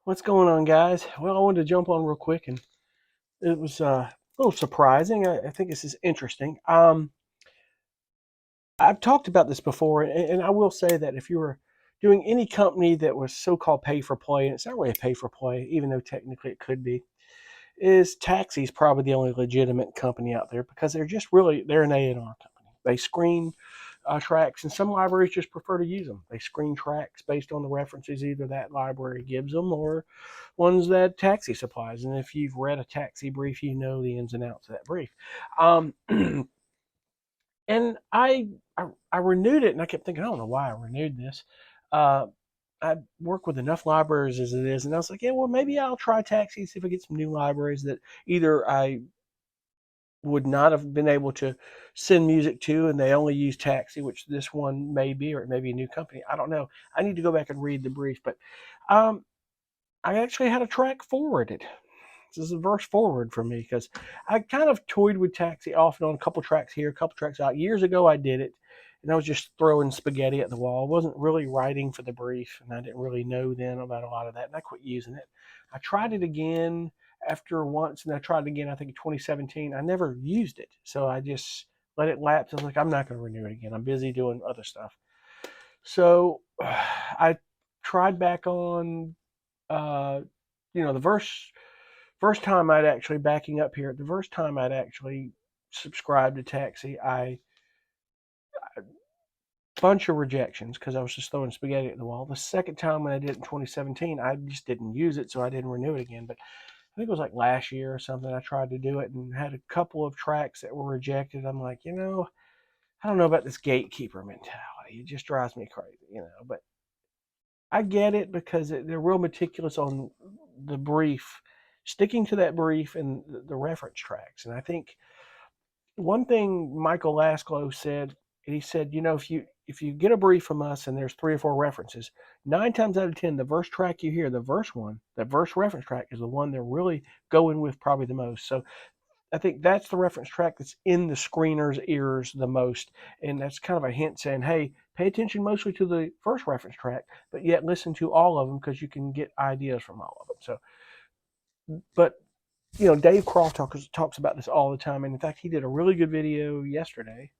What's going on, guys? Well, I wanted to jump on real quick, and it was a little surprising. I think this is interesting. I've talked about this before, and I will say that if you were doing any company that was so-called pay for play, and it's not really a pay for play, even though technically it could be, is Taxi's probably the only legitimate company out there because they're an A&R company. They screen tracks, and some libraries just prefer to use them. They screen tracks based on the references either that library gives them or ones that Taxi supplies. And if you've read a Taxi brief, you know the ins and outs of that brief. Um, and I renewed it, and I kept thinking, I don't know why I renewed this. Uh, I work with enough libraries as it is, and I was like, yeah, well, maybe I'll try Taxi, see if I get some new libraries that either I would not have been able to send music to, and they only use Taxi, which this one may be, or it may be a new company. I don't know. I need to go back and read the brief, but um, I actually had a track forwarded. This is a verse forward for me because I kind of toyed with Taxi off and on, a couple tracks here, a couple tracks out. Years ago, I did it, and I was just throwing spaghetti at the wall. I wasn't really writing for the brief, and I didn't really know then about a lot of that, and I quit using it. I tried it again after once, and I tried it again, I think in 2017. I never used it, so I just let it lapse. I was like, I'm not going to renew it again. I'm busy doing other stuff. So I tried back on, uh, the first time I'd actually backing up here. The first time I'd actually subscribed to Taxi, I bunch of rejections because I was just throwing spaghetti at the wall. The second time when I did it in 2017, I just didn't use it, so I didn't renew it again. But I think it was like last year or something. I tried to do it and had a couple of tracks that were rejected. I'm like, I don't know about this gatekeeper mentality. It just drives me crazy. But I get it because they're real meticulous on the brief, sticking to that brief and the reference tracks. And I think one thing Michael Lasclo said, he said, if you get a brief from us and there's three or four references, 9 times out of 10, the verse track you hear, the verse one, the verse reference track is the one they're really going with probably the most. So I think that's the reference track that's in the screener's ears the most. And that's kind of a hint saying, hey, pay attention mostly to the first reference track, but yet listen to all of them because you can get ideas from all of them. But Dave Croft talks about this all the time. And in fact, he did a really good video yesterday.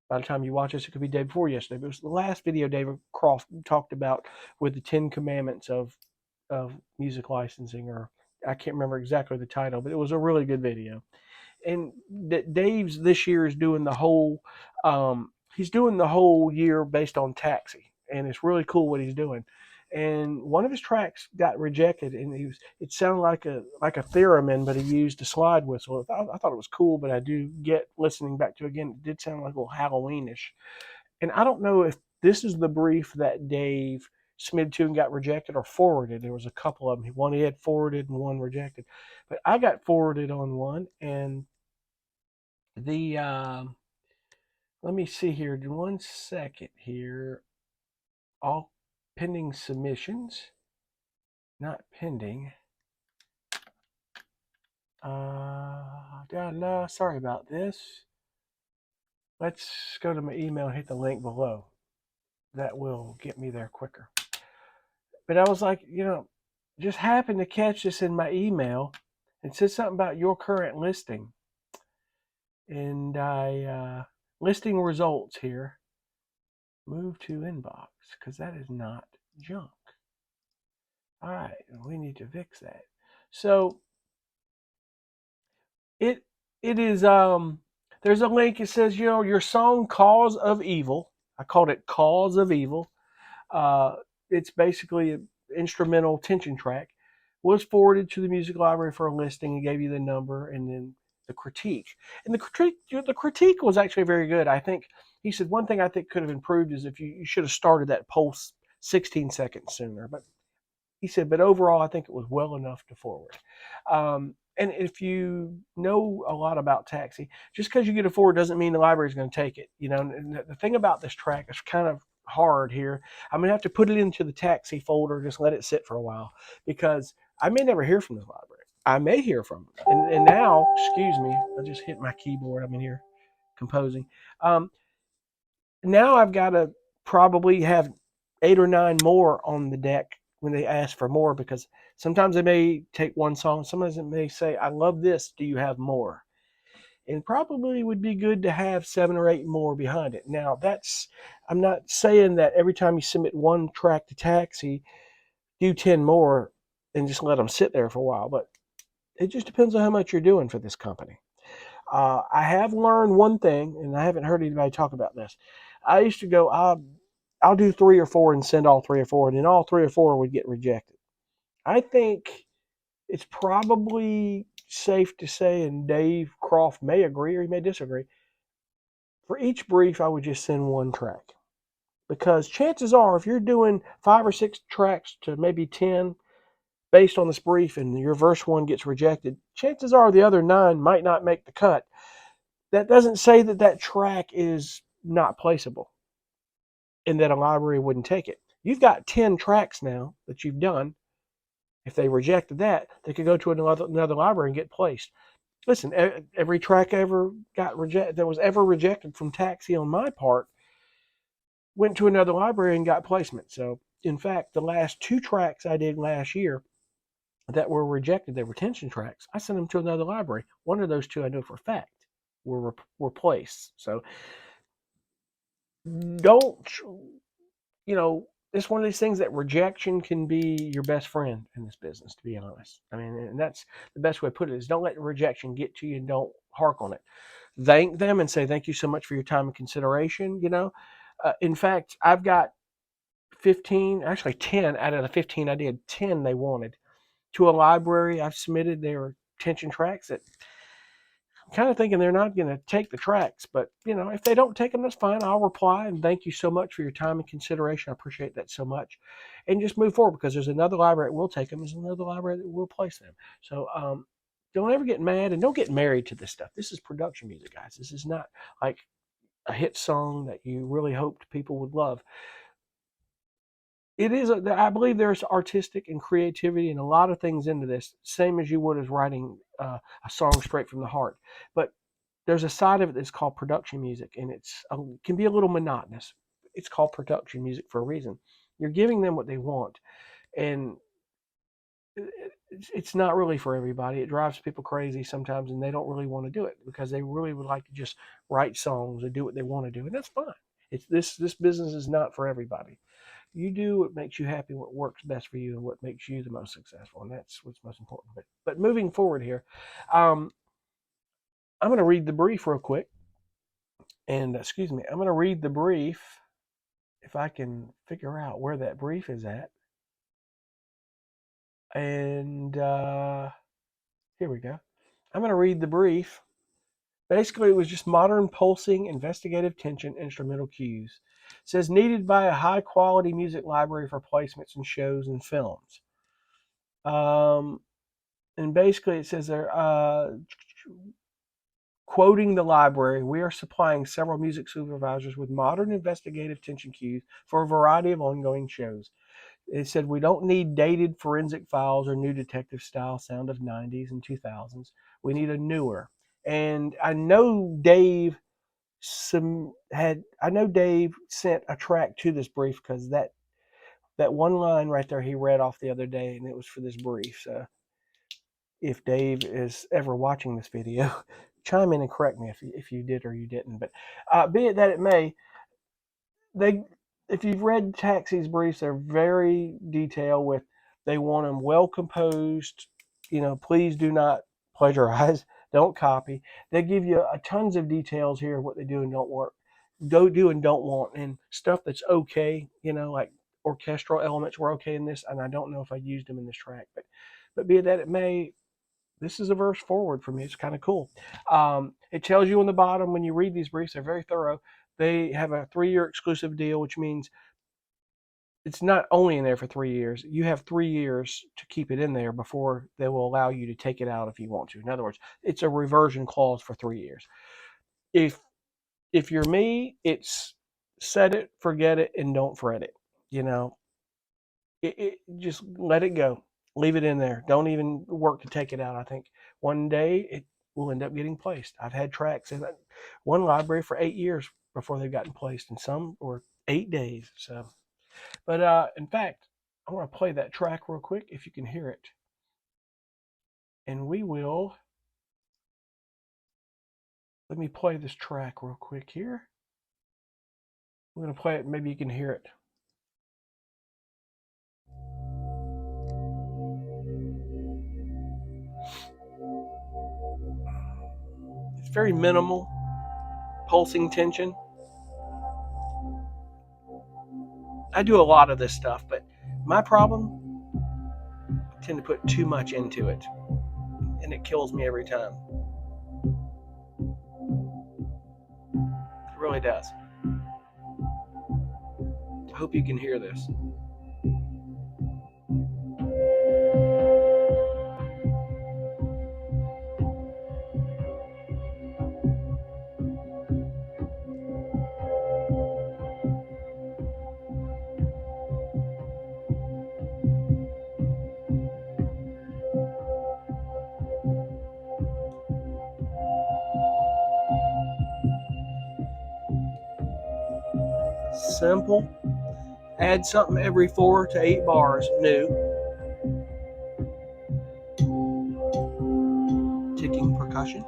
By the time you watch this, it could be day before yesterday. But it was the last video David Croft talked about with the Ten Commandments of music licensing, or I can't remember exactly the title, but it was a really good video. And Dave's this year is doing the whole he's doing the whole year based on Taxi, and it's really cool what he's doing. And one of his tracks got rejected, and it sounded like a theremin, but he used a slide whistle. I thought it was cool, but I do get listening back to it again. It did sound like a little Halloweenish, and I don't know if this is the brief that Dave Smid to and got rejected or forwarded. There was a couple of them. One he had forwarded and one rejected, but I got forwarded on one, and the let me see here. 1 second here. All pending submissions, not pending. No, sorry about this. Let's go to my email and hit the link below. That will get me there quicker. But I was like, just happened to catch this in my email. It said something about your current listing. And listing results here. Move to inbox because that is not junk. All right, we need to fix that. So it it is there's a link. It says your song "Cause of Evil." I called it "Cause of Evil." Uh, it's basically an instrumental tension track. Was forwarded to the music library for a listing and gave you the number and then the critique. And the critique was actually very good. I think he said one thing I think could have improved is if you should have started that pulse 16 seconds sooner. But he said, but overall, I think it was well enough to forward. And if you know a lot about Taxi, just because you get a forward doesn't mean the library is going to take it. And the thing about this track is kind of hard here. I'm going to have to put it into the Taxi folder, just let it sit for a while, because I may never hear from the library. I may hear from them. And now, excuse me, I just hit my keyboard. I'm in here composing. Um, Now I've got to probably have 8 or 9 more on the deck when they ask for more, because sometimes they may take one song, sometimes it may say, I love this, do you have more? And probably would be good to have 7 or 8 more behind it. Now, I'm not saying that every time you submit one track to Taxi, do 10 more and just let them sit there for a while. But it just depends on how much you're doing for this company. I have learned one thing, and I haven't heard anybody talk about this. I used to go, I'll do 3 or 4 and send all 3 or 4, and then all 3 or 4 would get rejected. I think it's probably safe to say, and Dave Croft may agree or he may disagree, for each brief, I would just send one track. Because chances are, if you're doing 5 or 6 tracks to maybe 10 based on this brief and your verse one gets rejected, chances are the other 9 might not make the cut. That doesn't say that that track is not placeable and that a library wouldn't take it. You've got 10 tracks now that you've done. If they rejected that, they could go to another library and get placed. Listen, every track ever got rejected that was ever rejected from Taxi on my part went to another library and got placement. So, in fact, the last 2 tracks I did last year that were rejected, they were retention tracks, I sent them to another library. One of those 2 I know for a fact were placed. So, don't, it's one of these things that rejection can be your best friend in this business, to be honest. I mean, and that's the best way to put it, is don't let the rejection get to you and don't hark on it. Thank them and say, thank you so much for your time and consideration. In fact, I've got 15, actually 10 out of the 15 I did, 10 they wanted. To a library, I've submitted their retention tracks that I'm kind of thinking they're not going to take the tracks, but if they don't take them, that's fine. I'll reply and thank you so much for your time and consideration. I appreciate that so much, and just move forward, because there's another library that will take them. There's another library that will place them. So don't ever get mad, and don't get married to this stuff. This is production music, guys. This is not like a hit song that you really hoped people would love. It is, I believe there's artistic and creativity and a lot of things into this, same as you would as writing a song straight from the heart. But there's a side of it that's called production music, and it can be a little monotonous. It's called production music for a reason. You're giving them what they want, and it's not really for everybody. It drives people crazy sometimes, and they don't really want to do it because they really would like to just write songs and do what they want to do, and that's fine. It's this business is not for everybody. You do what makes you happy, what works best for you, and what makes you the most successful, and that's what's most important. But moving forward here, I'm going to read the brief real quick, and excuse me, I'm going to read the brief if I can figure out where that brief is at, and here we go. I'm going to read the brief. Basically, it was just modern pulsing, investigative tension, instrumental cues. It says needed by a high quality music library for placements in shows and films. And basically it says there, quoting the library, we are supplying several music supervisors with modern investigative tension cues for a variety of ongoing shows. It said we don't need dated forensic files or new detective style sound of 90s and 2000s. We need a newer. And I know Dave sent a track to this brief, because that one line right there he read off the other day, and it was for this brief. So if Dave is ever watching this video, chime in and correct me if you did or you didn't. But be it that it may, if you've read Taxi's briefs, they're very detailed with, they want them well composed. Please do not plagiarize, don't copy. They give you tons of details here of what they do and don't do and don't want, and stuff that's okay. Like orchestral elements were okay in this, and I don't know if I used them in this track, but be it that it may, this is a verse forward for me. It's kind of cool. It tells you on the bottom when you read these briefs, they're very thorough. They have a 3-year exclusive deal, which means it's not only in there for 3 years. You have 3 years to keep it in there before they will allow you to take it out if you want to. In other words, it's a reversion clause for 3 years. If you're me, it's set it, forget it, and don't fret it. Just let it go. Leave it in there. Don't even work to take it out. I think one day it will end up getting placed. I've had tracks in one library for 8 years before they've gotten placed, and some were 8 days. So, but in fact, I want to play that track real quick if you can hear it. And we will, let me play this track real quick here. I'm going to play it, maybe you can hear it. It's very minimal pulsing tension. I do a lot of this stuff, but my problem, I tend to put too much into it, and it kills me every time. It really does. I hope you can hear this. Simple. Add something every 4 to 8 bars new. Ticking percussion.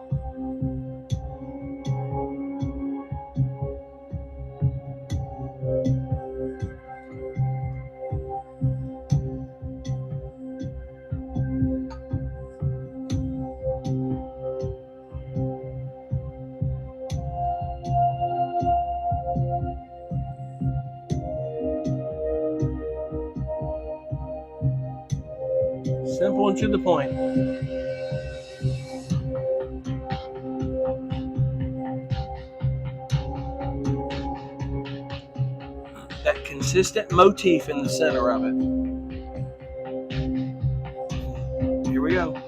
Simple and to the point. That consistent motif in the center of it. Here we go.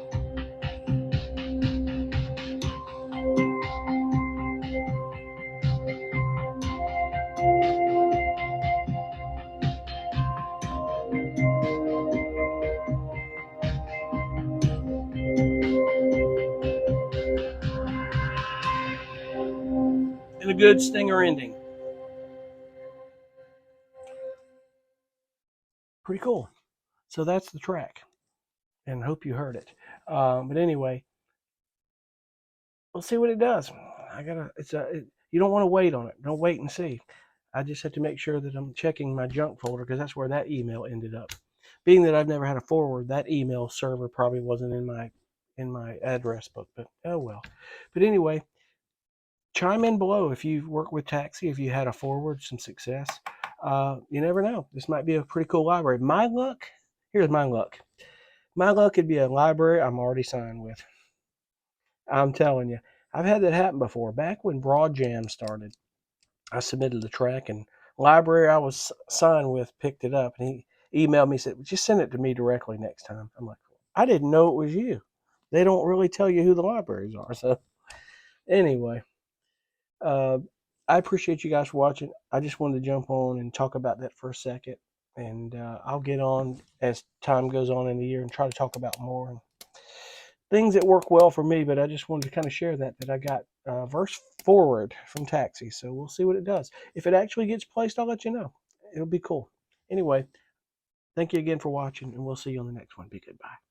And a good stinger ending. Pretty cool. So that's the track, and I hope you heard it. But anyway, we'll see what it does. You don't want to wait on it. Don't wait and see. I just have to make sure that I'm checking my junk folder because that's where that email ended up. Being that I've never had a forward, that email server probably wasn't in my address book. But oh well. But anyway, chime in below if you work with Taxi, if you had a forward, some success. You never know. This might be a pretty cool library. My luck. Here's my luck. My luck would be a library I'm already signed with. I'm telling you, I've had that happen before. Back when Broad Jam started, I submitted the track, and library I was signed with picked it up, and he emailed me, said, just send it to me directly next time. I'm like, I didn't know it was you. They don't really tell you who the libraries are. So anyway, uh, I appreciate you guys for watching. I just wanted to jump on and talk about that for a second, and I'll get on as time goes on in the year and try to talk about more things that work well for me. But I just wanted to kind of share that I got verse forward from Taxi. So we'll see what it does. If it actually gets placed, I'll let you know. It'll be cool. Anyway, thank you again for watching, and we'll see you on the next one. Be good. Bye.